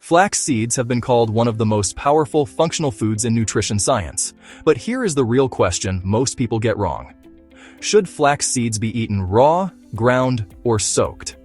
Flax seeds have been called one of the most powerful functional foods in nutrition science. But here is the real question most people get wrong. Should flax seeds be eaten raw, ground, or soaked?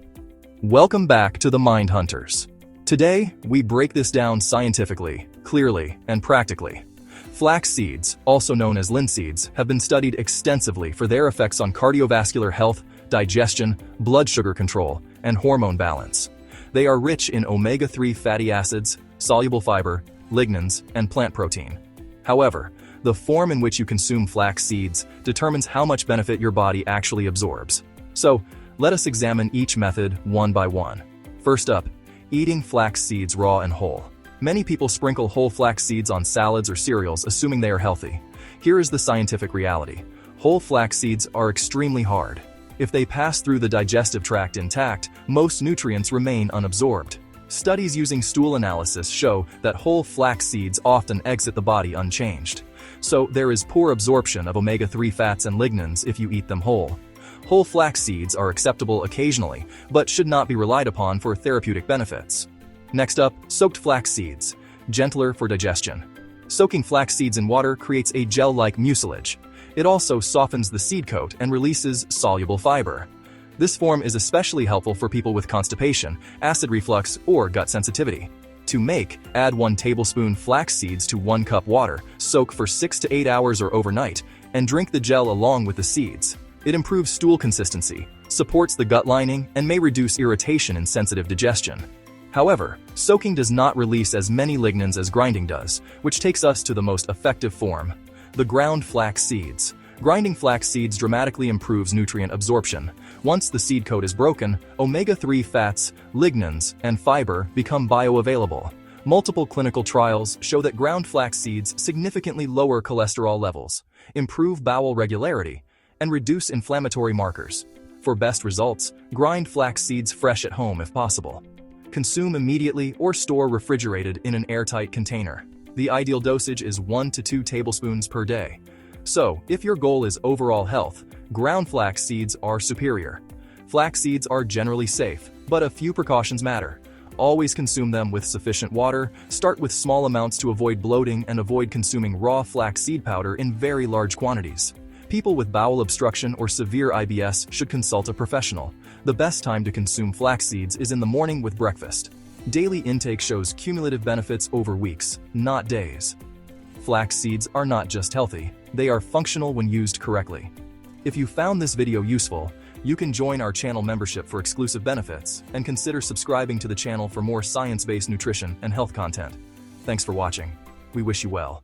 Welcome back to the Mindhunters. Today, we break this down scientifically, clearly, and practically. Flax seeds, also known as linseeds, have been studied extensively for their effects on cardiovascular health, digestion, blood sugar control, and hormone balance. They are rich in omega-3 fatty acids, soluble fiber, lignans, and plant protein. However, the form in which you consume flax seeds determines how much benefit your body actually absorbs. So, let us examine each method one by one. First up, eating flax seeds raw and whole. Many people sprinkle whole flax seeds on salads or cereals assuming they are healthy. Here is the scientific reality. Whole flax seeds are extremely hard. If they pass through the digestive tract intact, most nutrients remain unabsorbed. Studies using stool analysis show that whole flax seeds often exit the body unchanged. So there is poor absorption of omega-3 fats and lignans if you eat them whole. Whole flax seeds are acceptable occasionally, but should not be relied upon for therapeutic benefits. Next up, soaked flax seeds. Gentler for digestion. Soaking flax seeds in water creates a gel-like mucilage. It also softens the seed coat and releases soluble fiber. This form is especially helpful for people with constipation, acid reflux, or gut sensitivity. To make, add 1 tablespoon flax seeds to 1 cup water, soak for 6 to 8 hours or overnight, and drink the gel along with the seeds. It improves stool consistency, supports the gut lining, and may reduce irritation in sensitive digestion. However, soaking does not release as many lignans as grinding does, which takes us to the most effective form. The ground flax seeds. Grinding flax seeds dramatically improves nutrient absorption. Once the seed coat is broken, omega-3 fats, lignans, and fiber become bioavailable. Multiple clinical trials show that ground flax seeds significantly lower cholesterol levels, improve bowel regularity, and reduce inflammatory markers. For best results, grind flax seeds fresh at home if possible. Consume immediately or store refrigerated in an airtight container. The ideal dosage is 1 to 2 tablespoons per day. So, if your goal is overall health, ground flax seeds are superior. Flax seeds are generally safe, but a few precautions matter. Always consume them with sufficient water, start with small amounts to avoid bloating, and avoid consuming raw flax seed powder in very large quantities. People with bowel obstruction or severe IBS should consult a professional. The best time to consume flax seeds is in the morning with breakfast. Daily intake shows cumulative benefits over weeks, not days. Flax seeds are not just healthy, they are functional when used correctly. If you found this video useful, you can join our channel membership for exclusive benefits and consider subscribing to the channel for more science-based nutrition and health content. Thanks for watching. We wish you well.